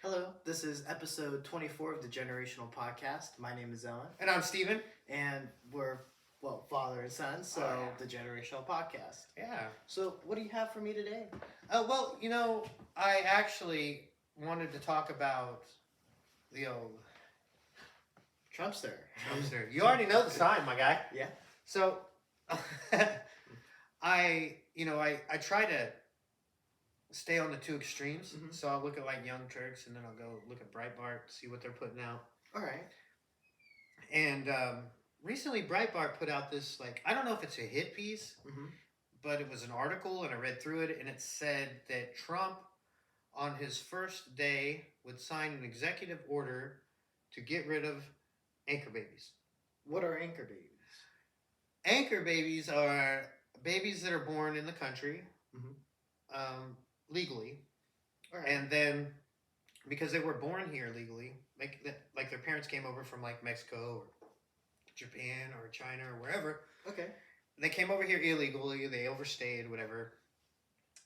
Hello, this is episode 24 of the Generational Podcast. My name is Owen, And I'm Steven. and we're, well, father and son, so the Generational Podcast. Yeah. So, what do you have for me today? I actually wanted to talk about the old Trumpster. Trumpster. You already know the sign, my guy. Yeah. So, I try to stay on the two extremes. Mhm. So I'll look at like Young Turks, and then I'll go look at Breitbart, see what they're putting out. All right. And recently, Breitbart put out this, like, I don't know if it's a hit piece, Mm-hmm. but it was an article, and I read through it, and it said that Trump, on his first day, would sign an executive order to get rid of anchor babies. What are anchor babies? Anchor babies are babies that are born in the country, legally, All right. and then because they were born here legally, like their parents came over from like Mexico or Japan or China or wherever. Okay. They came over here illegally. They overstayed, whatever.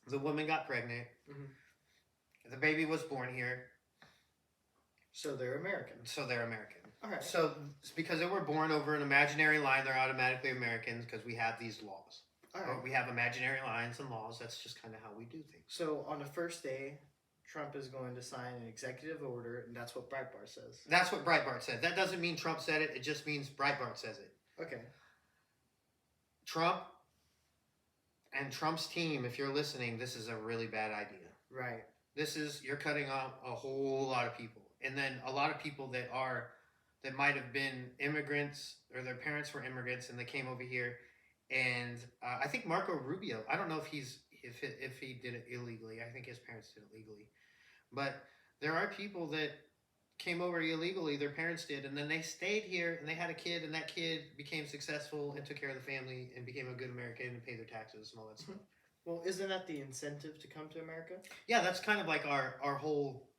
The woman got pregnant. Mm-hmm. The baby was born here. So they're American. All right. So it's because they were born over an imaginary line, they're automatically Americans because we have these laws. All right. We have imaginary lines and laws. That's just kind of how we do things. So on the first day, Trump is going to sign an executive order, and that's what Breitbart says. That's what Breitbart said. That doesn't mean Trump said it. It just means Breitbart says it. Okay. Trump and Trump's team, if you're listening, this is a really bad idea. Right. You're cutting off a whole lot of people. And then a lot of people that might have been immigrants or their parents were immigrants and they came over here. And I think Marco Rubio, I don't know if he did it illegally. I think his parents did it legally. But there are people that came over illegally, their parents did, and then they stayed here and they had a kid, and that kid became successful and took care of the family and became a good American and paid their taxes and all that stuff. Well, isn't that the incentive to come to America? Yeah, that's kind of like our whole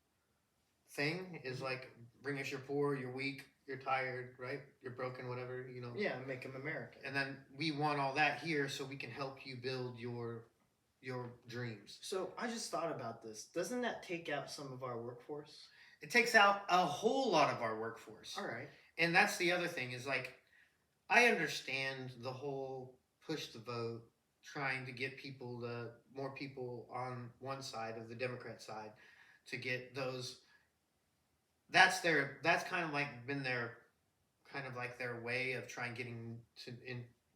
thing is like, bring us your poor, you're weak, you're tired, right? You're broken, whatever, Yeah, make them American. And then we want all that here so we can help you build your dreams. So I just thought about this. Doesn't that take out some of our workforce? It takes out a whole lot of our workforce. All right. And that's the other thing is like, I understand the whole push the vote, trying to get more people on one side of the Democrat side to get those. That's kind of like been their way of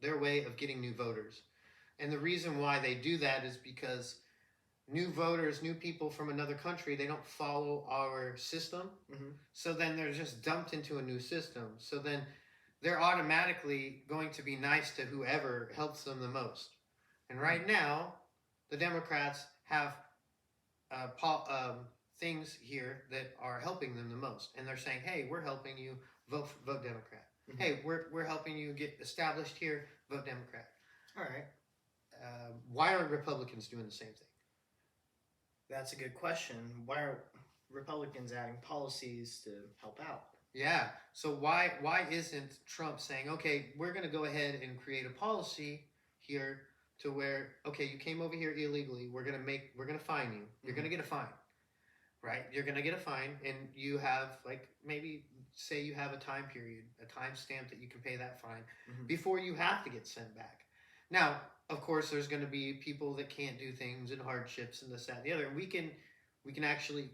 their way of getting new voters. And the reason why they do that is because new voters, new people from another country, they don't follow our system. Mm-hmm. So then they're just dumped into a new system. So then they're automatically going to be nice to whoever helps them the most. And right now, the Democrats have things here that are helping them the most. And they're saying, hey, we're helping you, vote Democrat. Mm-hmm. Hey, we're helping you get established here, vote Democrat. All right. Why aren't Republicans doing the same thing? That's a good question. Why are Republicans adding policies to help out? Yeah. So why isn't Trump saying, okay, we're going to go ahead and create a policy here to where, okay, you came over here illegally. We're going to fine you. You're going to get a fine, right? You're going to get a fine, and you have maybe say you have a time period, a time stamp that you can pay that fine before you have to get sent back. Now, of course, there's going to be people that can't do things and hardships and this, that, and the other. And we can actually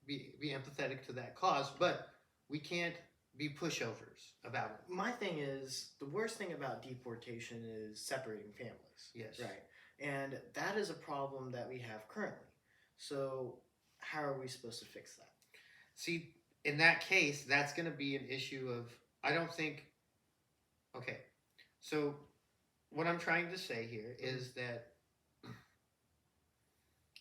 be empathetic to that cause, but we can't be pushovers about it. My thing is, the worst thing about deportation is separating families. Yes. Right. And that is a problem that we have currently. So how are we supposed to fix that? See, in that case, that's going to be an issue of, I don't think, okay, so what I'm trying to say here is that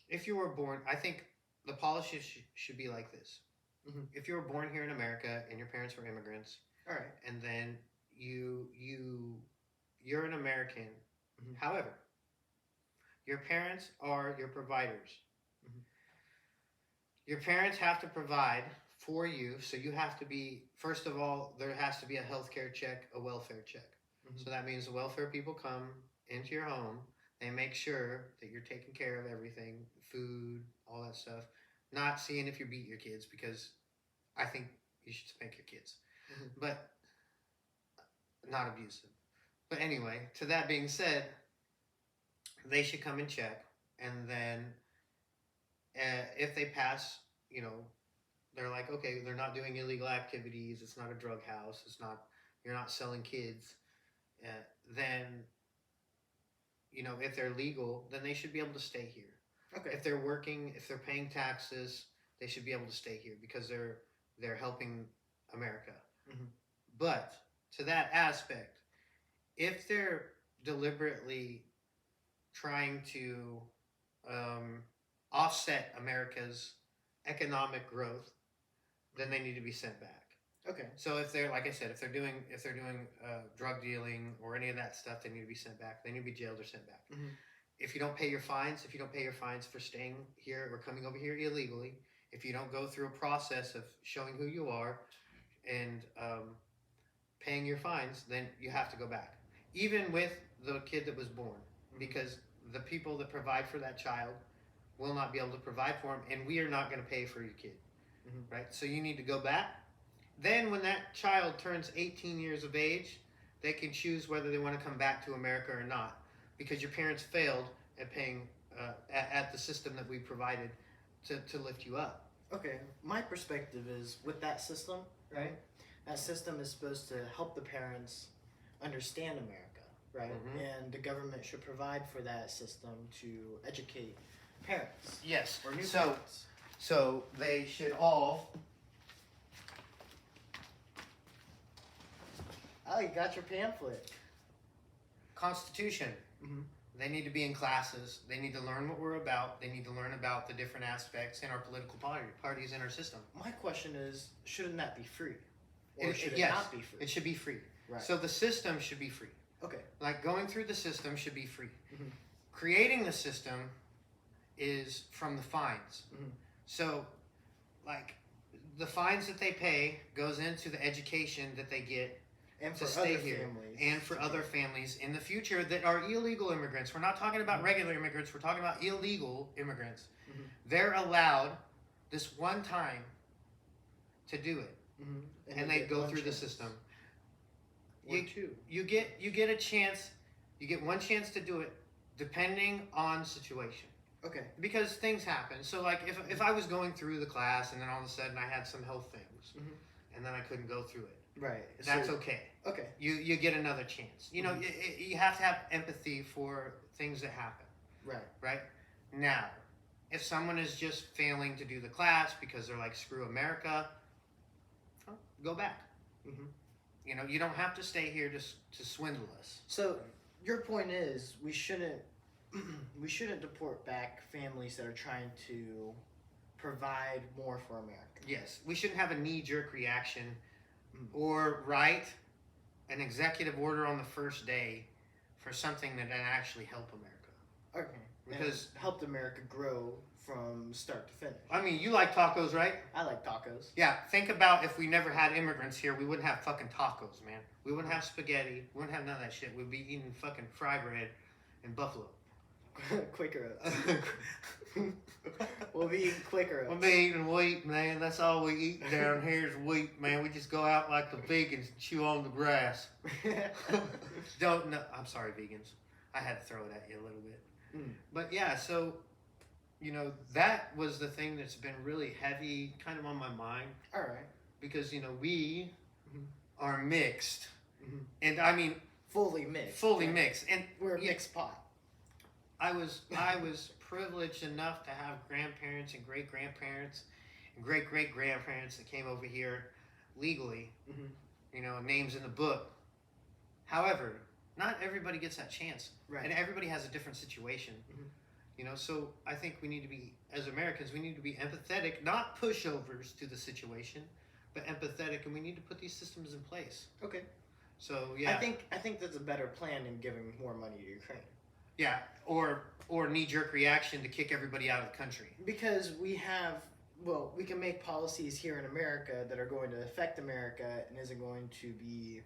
if you were born, I think the policy should be like this. Mm-hmm. If you were born here in America and your parents were immigrants, all right, and then you're an American, however, your parents are your providers. Mm-hmm. Your parents have to provide for you, so you have to be, first of all, there has to be a healthcare check, a welfare check. So that means the welfare people come into your home. They make sure that you're taking care of everything, food, all that stuff. not seeing if you beat your kids, because I think you should spank your kids, but not abusive. But anyway, to that being said, they should come and check, and then if they pass, they're like, okay, they're not doing illegal activities. It's not a drug house. You're not selling kids. Then, if they're legal, then they should be able to stay here. Okay. If they're working, if they're paying taxes, they should be able to stay here because they're helping America. But to that aspect, if they're deliberately trying to offset America's economic growth, then they need to be sent back. Okay. So if they're, like I said, if they're doing drug dealing or any of that stuff, they need to be sent back. They need to be jailed or sent back. If you don't pay your fines, for staying here or coming over here illegally, if you don't go through a process of showing who you are and paying your fines, then you have to go back. Even with the kid that was born, because the people that provide for that child will not be able to provide for him, and we are not going to pay for your kid, right? So you need to go back. Then when that child turns 18 years of age, they can choose whether they want to come back to America or not, because your parents failed at paying at the system that we provided to lift you up. Okay, my perspective is with that system, right? That system is supposed to help the parents understand America, right? And the government should provide for that system to educate parents. Yes. Or new parents. So they should all. Oh, you got your pamphlet. Constitution. They need to be in classes. They need to learn what we're about. They need to learn about the different aspects in our political parties in our system. My question is, shouldn't that be free? Or Yes, should it not be free? It should be free. Right. So the system should be free. Okay. Like going through the system should be free. Creating the system is from the fines. So, like, the fines that they pay goes into the education that they get And to for stay other here, families. and for other families in the future that are illegal immigrants. We're not talking about regular immigrants. We're talking about illegal immigrants. They're allowed this one time to do it, and they go through the system. You get a chance. You get one chance to do it, depending on situation. Okay. Because things happen. So, like, if I was going through the class and then all of a sudden I had some health things, and then I couldn't go through it, Right. that's okay. Okay. You get another chance. You have to have empathy for things that happen. Right? Now, if someone is just failing to do the class because they're like, screw America, go back. You don't have to stay here to swindle us. So your point is we shouldn't deport back families that are trying to provide more for America. Yes, we shouldn't have a knee-jerk reaction or write an executive order on the first day for something that actually help America. Okay. Because and helped America grow from start to finish. I mean, you like tacos, right? I like tacos. Yeah, think about if we never had immigrants here, we wouldn't have fucking tacos, man. We wouldn't have spaghetti. We wouldn't have none of that shit. We'd be eating fucking fry bread and buffalo. Quaker Oats. We'll be eating Quaker Oats. We'll be eating wheat, man. That's all we eat down here is wheat, man. We just go out like the vegans and chew on the grass. Don't know. I'm sorry, vegans. I had to throw it at you a little bit. But yeah, so, that was the thing that's been really heavy kind of on my mind. All right. Because, we are mixed. And I mean... Fully mixed. And we're a mixed pot. I was privileged enough to have grandparents and great-grandparents and great-great-grandparents that came over here legally, names in the book. However, not everybody gets that chance. Right. And everybody has a different situation. So I think we need to be, as Americans, we need to be empathetic, not pushovers to the situation, but empathetic, and we need to put these systems in place. Okay. So, yeah. I think that's a better plan than giving more money to Ukraine. Yeah, or knee-jerk reaction to kick everybody out of the country. Because we can make policies here in America that are going to affect America and isn't going to be,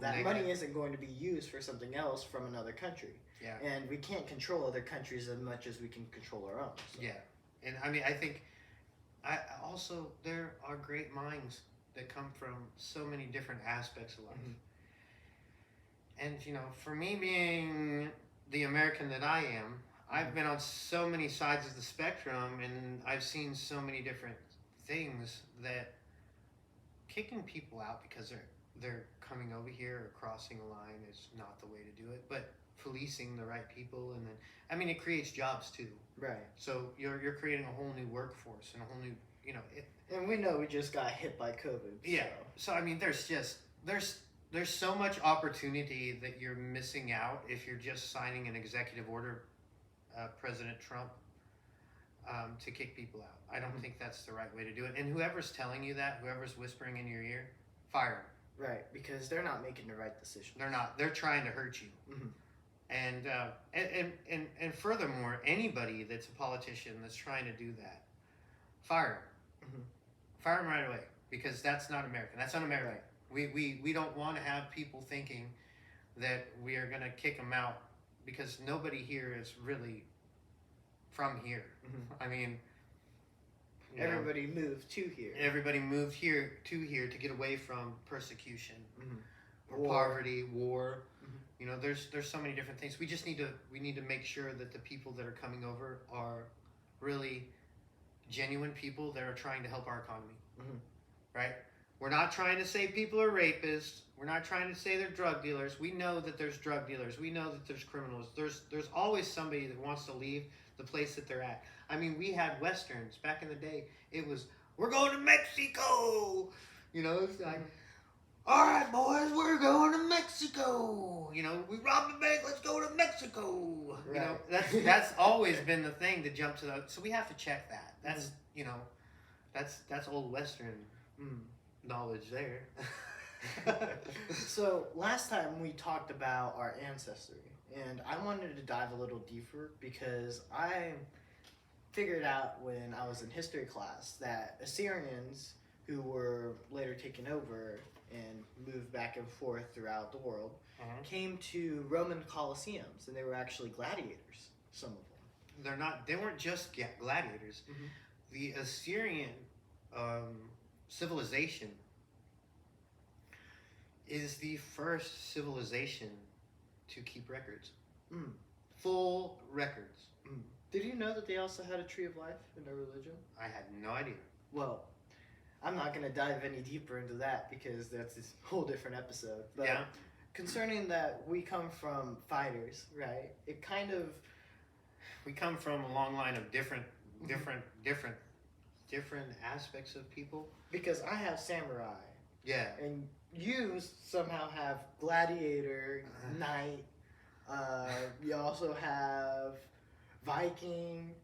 that negative. money isn't going to be used for something else from another country. Yeah. And we can't control other countries as much as we can control our own. So. Yeah. And I mean, I think there are great minds that come from so many different aspects of life. And for me, being the American that I am, I've been on so many sides of the spectrum, and I've seen so many different things that kicking people out because they're coming over here or crossing a line is not the way to do it. But policing the right people, and then it creates jobs too. Right. So you're creating a whole new workforce and a whole new and we know we just got hit by COVID. Yeah. So there's so much opportunity that you're missing out if you're just signing an executive order, President Trump, to kick people out. I don't think that's the right way to do it. And whoever's telling you that, whoever's whispering in your ear, fire them. Right, because they're not making the right decision. They're not. They're trying to hurt you. And furthermore, anybody that's a politician that's trying to do that, fire them. Fire them right away, because that's not American. That's un-American. Right. We don't want to have people thinking that we are going to kick them out, because nobody here is really from here. Everybody moved to here. Everybody moved here to get away from persecution, or poverty, war. There's so many different things. We need to make sure that the people that are coming over are really genuine people that are trying to help our economy. Right? We're not trying to say people are rapists. We're not trying to say they're drug dealers. We know that there's drug dealers. We know that there's criminals. There's always somebody that wants to leave the place that they're at. We had Westerns back in the day. It was, we're going to Mexico. It's like, all right, boys, we're going to Mexico. We robbed a bank. Let's go to Mexico. Right. That's always been the thing to jump to. So we have to check that. That's that's old Western knowledge there. So last time we talked about our ancestry, and I wanted to dive a little deeper because I figured out when I was in history class that Assyrians, who were later taken over and moved back and forth throughout the world, came to Roman Colosseums, and they were actually gladiators, some of them. They weren't just gladiators. The Assyrian civilization is the first civilization to keep records. Full records. Did you know that they also had a tree of life in their religion? I had no idea. Well, I'm not going to dive any deeper into that because that's this whole different episode. But yeah. Concerning that we come from fighters, right? We come from a long line of different aspects of people. Because I have samurai. Yeah. And you somehow have gladiator, knight. You also have Viking.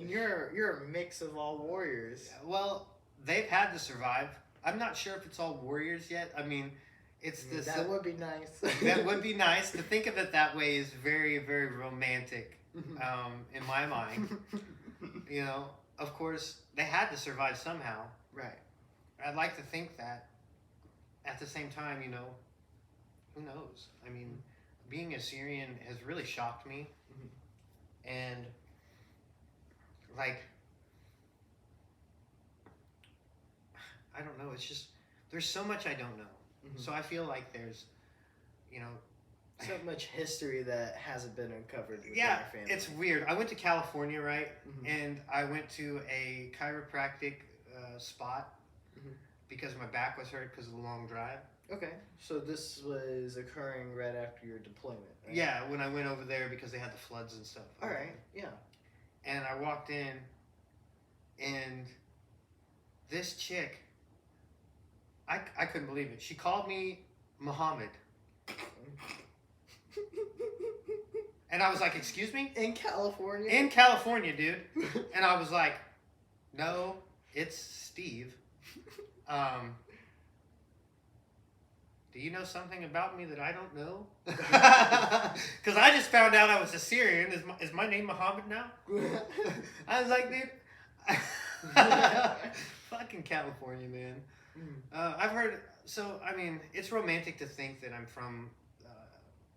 You're a mix of all warriors. Yeah, well, they've had to survive. I'm not sure if it's all warriors yet. It's this. That would be nice. That would be nice. To think of it that way is very, very romantic in my mind. Of course, they had to survive somehow. Right. I'd like to think that. At the same time, who knows? Being Assyrian has really shocked me. And, I don't know. It's just, there's so much I don't know. So I feel like there's, so much history that hasn't been uncovered with yeah, our family. It's weird. I went to California, right? And I went to a chiropractic spot because my back was hurt because of the long drive. Okay, so this was occurring right after your deployment, right? Yeah, when I went over there because they had the floods and stuff. All right, yeah. And I walked in, and this chick, I couldn't believe it. She called me Muhammad. And I was like, excuse me? In California? In California, dude. And I was like, no, it's Steve. Do you know something about me that I don't know? Because I just found out I was Assyrian. Is my name Muhammad now? I was like, dude. Fucking California, man. I've heard, it's romantic to think that I'm from,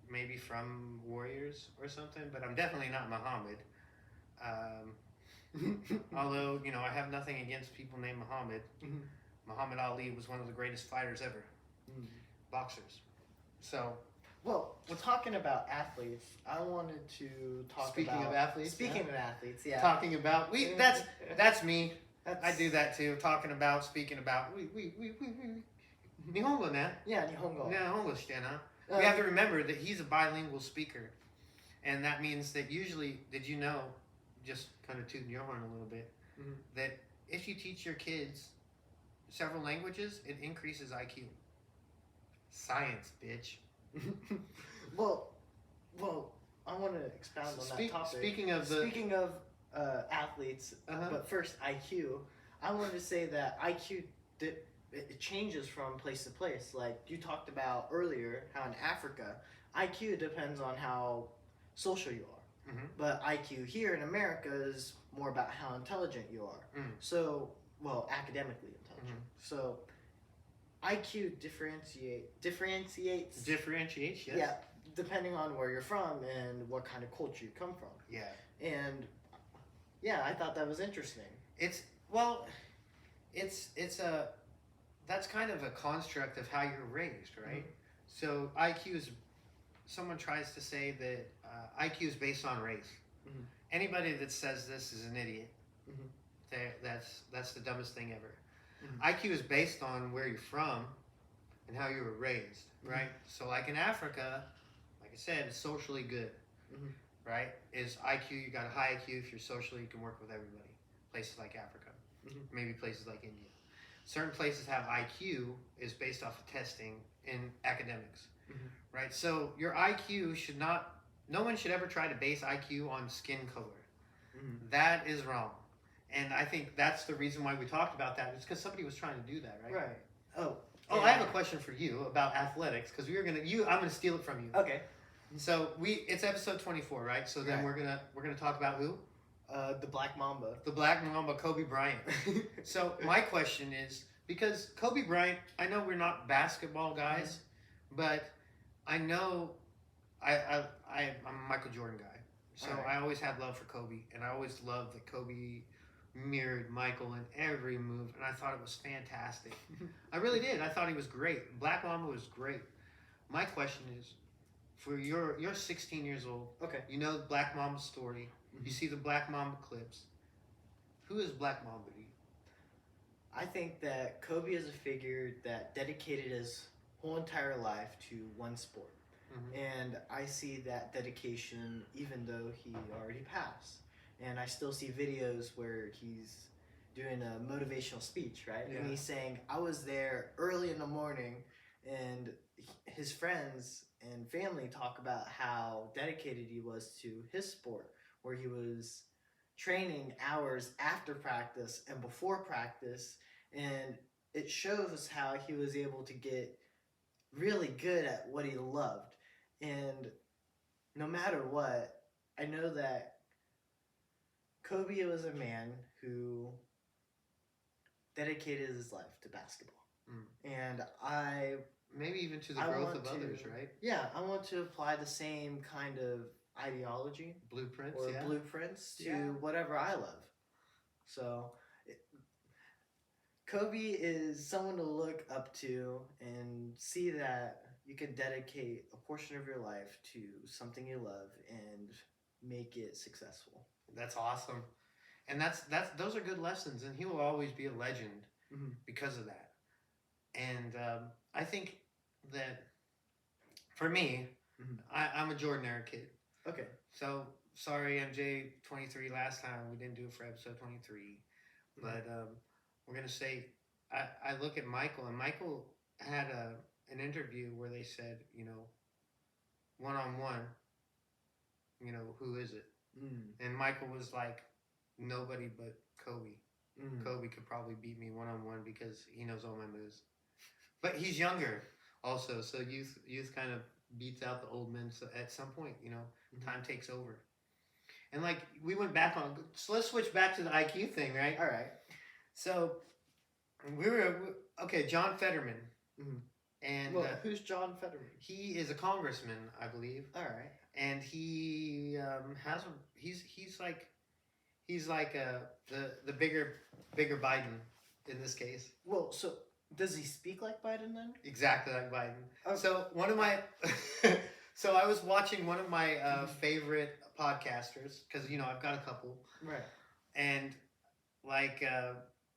maybe from warriors or something, but I'm definitely not Muhammad. Although, I have nothing against people named Muhammad. Muhammad Ali was one of the greatest fighters ever. Boxers. So, well, we're talking about athletes. I wanted to talk speaking about... of athletes. Speaking of athletes, yeah. Talking about... That's me. That's... I do that too. Talking about, speaking about... Nihongo ne? Yeah, Nihongo. Nihongo shite na. We have to remember that he's a bilingual speaker. And that means that usually, did you know, just kind of tooting your horn a little bit, that if you teach your kids several languages, it increases IQ. Science, bitch. well, I want to expound on that topic. Speaking of athletes, but first IQ, I wanted to say that IQ it changes from place to place. Like you talked about earlier, how in Africa, IQ depends on how social you are. But IQ here in America is more about how intelligent you are. So, academically intelligent. So, IQ differentiates. Differentiates, yes. Yeah, depending on where you're from and what kind of culture you come from. Yeah. And I thought that was interesting. That's kind of a construct of how you're raised, right? So IQ is, someone tries to say that IQ is based on race. Anybody that says this is an idiot. That's the dumbest thing ever. IQ is based on where you're from and how you were raised, right? So like in Africa, like I said, it's socially good, right? Is IQ, you got a high IQ. If you're social, you can work with everybody. Places like Africa, maybe places like India. Certain places have IQ is based off of testing in academics, right? So your IQ should not, no one should ever try to base IQ on skin color. That is wrong. And I think that's the reason why we talked about that. It's because somebody was trying to do that, right? Right. Oh, I have a question for you about athletics, because I'm gonna steal it from you. Okay. So it's episode 24, right? So then we're gonna talk about who? The Black Mamba. The Black Mamba, Kobe Bryant. So my question is, because Kobe Bryant, I know we're not basketball guys, but I know I'm a Michael Jordan guy. So I always had love for Kobe, and I always loved that Kobe mirrored Michael in every move, and I thought it was fantastic. I really did. I thought he was great. Black Mamba was great. My question is, for you're 16 years old. Okay. You know the Black Mamba story. You see the Black Mamba clips. Who is Black Mamba to you? I think that Kobe is a figure that dedicated his whole entire life to one sport. And I see that dedication even though he already passed. And I still see videos where he's doing a motivational speech, right? Yeah. And he's saying, I was there early in the morning, and his friends and family talk about how dedicated he was to his sport, where he was training hours after practice and before practice, and it shows how he was able to get really good at what he loved. And no matter what, I know that Kobe was a man who dedicated his life to basketball. And maybe even to the growth of others, right? Yeah, I want to apply the same kind of ideology, blueprints to whatever I love. So Kobe is someone to look up to and see that you can dedicate a portion of your life to something you love and make it successful. That's awesome. And those are good lessons, and he will always be a legend because of that. And I think that for me, I'm a Jordan era kid. Okay. So sorry, MJ 23 last time we didn't do it for episode 23, but we're gonna say I look at Michael, and Michael had an interview where they said, one-on-one, who is it? And Michael was like, nobody but Kobe. Kobe could probably beat me one-on-one because he knows all my moves. But he's younger also, so youth kind of beats out the old men. So at some point, time takes over. And like we went back on, so let's switch back to the IQ thing, right? All right. So John Fetterman. And who's John Fetterman? He is a congressman, I believe. All right. And he He's like the bigger Biden in this case. Well, so does he speak like Biden then? Exactly like Biden. Okay. So one of my, so I was watching one of my favorite podcasters because I've got a couple, Right. and like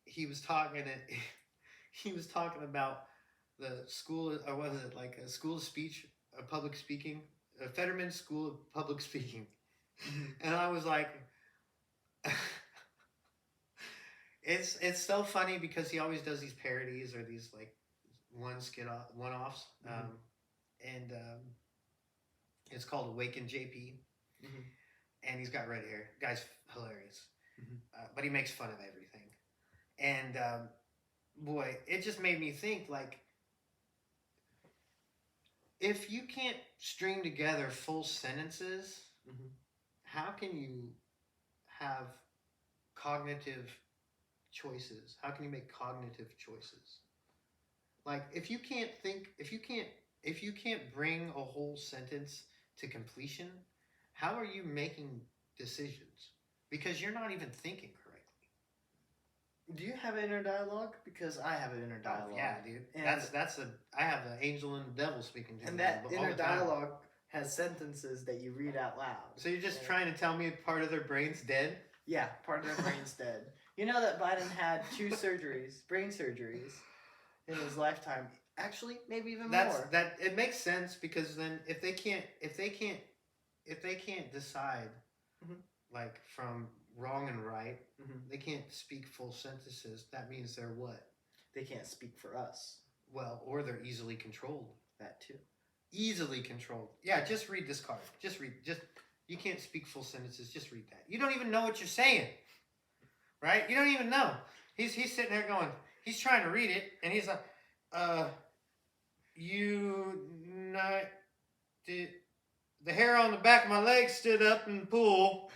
he was talking he was talking about the school, or was it like a school of speech, public speaking, a Fetterman School of Public Speaking, and I was like. It's so funny because he always does these parodies or these like one-offs, and it's called Awaken JP, and he's got red hair. Guy's hilarious, but he makes fun of everything, and boy, it just made me think like if you can't string together full sentences, how can you have cognitive choices? How can you make cognitive choices? Like if you can't bring a whole sentence to completion, how are you making decisions? Because you're not even thinking correctly. Do you have inner dialogue? Because I have an inner dialogue. Oh, yeah, dude. And I have the angel and the devil speaking to me. And that all inner the time. dialogue has sentences that you read out loud. So you're just trying to tell me part of their brain's dead? Yeah, part of their brain's dead. You know that Biden had 2 brain surgeries, in his lifetime. Actually, maybe even more. It makes sense because then if they can't decide like from wrong and right, they can't speak full sentences. That means they're what? They can't speak for us. Well, or they're easily controlled. That too. Easily controlled. Yeah, just read this card. You can't speak full sentences. Just read that. You don't even know what you're saying, right? You don't even know. He's sitting there going. He's trying to read it, and he's like, the hair on the back of my leg stood up in the pool,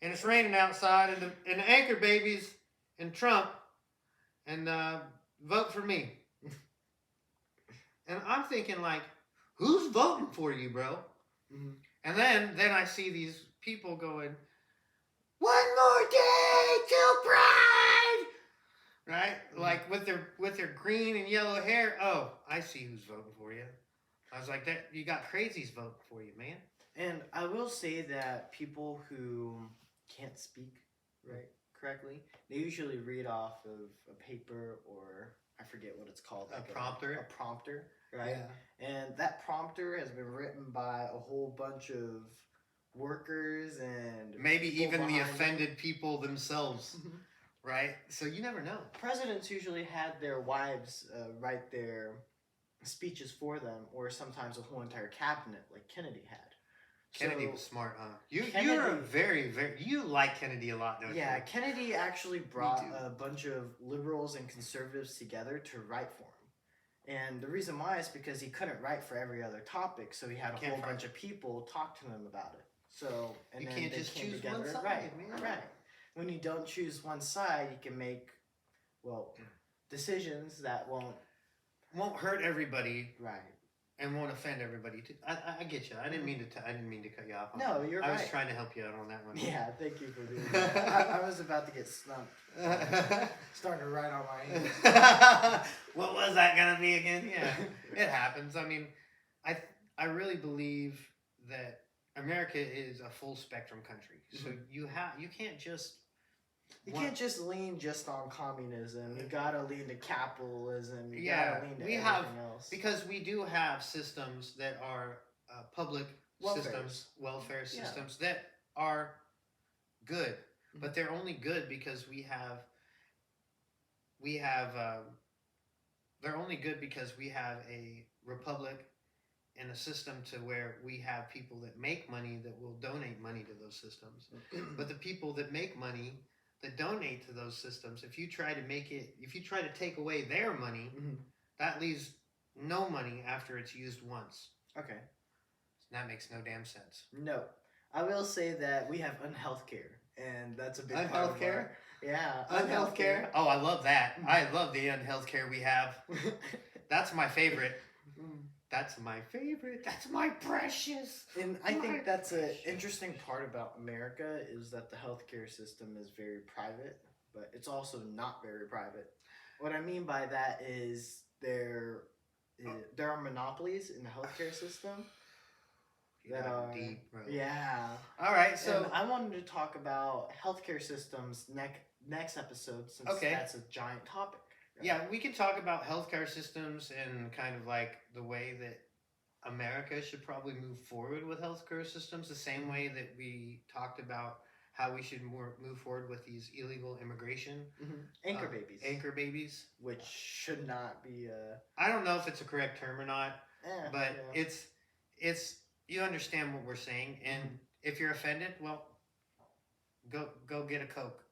and it's raining outside, and the anchor baby's in Trump, and vote for me. And I'm thinking like, who's voting for you, bro? And then I see these people going, one more day till Pride, right? Like with their green and yellow hair. Oh, I see who's voting for you. I was like, that you got crazies voting for you, man. And I will say that people who can't speak correctly, they usually read off of a paper or I forget what it's called. Like a prompter. A prompter, right? Yeah. And that prompter has been written by a whole bunch of workers and maybe even the offended people themselves, right? So you never know. Presidents usually had their wives write their speeches for them, or sometimes a whole entire cabinet, like Kennedy had. Kennedy was smart, huh? You're very, you like Kennedy a lot, don't you? Yeah, Kennedy actually brought a bunch of liberals and conservatives together to write for him. And the reason why is because he couldn't write for every other topic, so he had a whole bunch of people talk to him about it. So, and you then can't they just came choose together. one side, man. Right. When you don't choose one side, you can make, decisions that won't hurt everybody. Right. And won't offend everybody. I get you. I didn't mean to cut you off. No, you're right. I was trying to help you out on that one. Yeah, thank you for doing that. I was about to get stumped. Starting to write on my hand. What was that gonna be again? Yeah, it happens. I mean, I really believe that America is a full spectrum country. So you can't just. You can't just lean just on communism. You gotta lean to capitalism. You gotta lean to everything else. Because we do have systems that are public systems, welfare systems that are good, but they're only good because they're only good because we have a republic and a system to where we have people that make money that will donate money to those systems. But the people that make money that donate to those systems, if you try to take away their money, that leaves no money after it's used once. Okay. That makes no damn sense. No. I will say that we have unhealthcare, and that's a big part of Unhealthcare? Yeah. Unhealthcare? Oh, I love that. I love the unhealthcare we have. That's my favorite. That's my favorite. That's my precious. And I think that's an interesting part about America is that the healthcare system is very private, but it's also not very private. What I mean by that is there are monopolies in the healthcare system that are deep, bro. yeah. All right, so and I wanted to talk about healthcare systems next episode since that's a giant topic. Right? Yeah, we can talk about healthcare systems and kind of like the way that America should probably move forward with healthcare systems, the same way that we talked about how we should move forward with these illegal immigration anchor babies, which should not be. I don't know if it's a correct term or not, but it's you understand what we're saying, and if you're offended, well, go get a Coke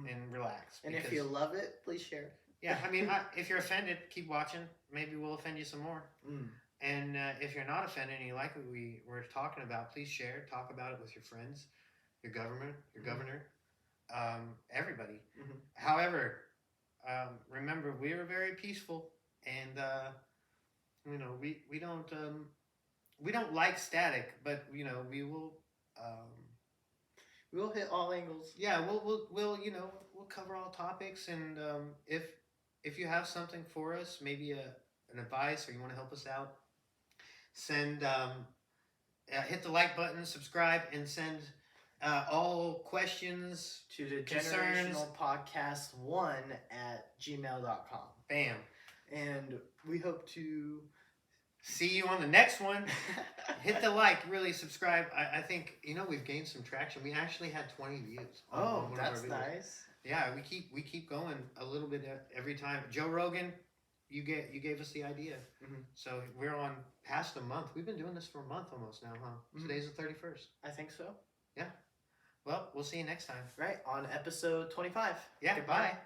and relax. And if you love it, please share. Yeah, I mean, if you're offended, keep watching. Maybe we'll offend you some more. And if you're not offended and you like what we were talking about, please share. Talk about it with your friends, your government, your governor, everybody. However, remember, we are very peaceful, and we don't like static, but we will. We'll hit all angles. Yeah, we'll cover all topics, and if you have something for us, maybe an advice, or you want to help us out, send hit the like button, subscribe, and send all questions to the concerns generationalpodcast1@gmail.com. Bam. And we hope to see you on the next one. Hit the like, really subscribe. I think we've gained some traction. We actually had 20 views. On one that's of our videos. Nice. Yeah, we keep going a little bit every time. Joe Rogan, you gave us the idea. So we're on past a month. We've been doing this for a month almost now, huh? Today's the 31st. I think so. Yeah. Well, we'll see you next time. Right, on episode 25. Yeah, goodbye. Bye.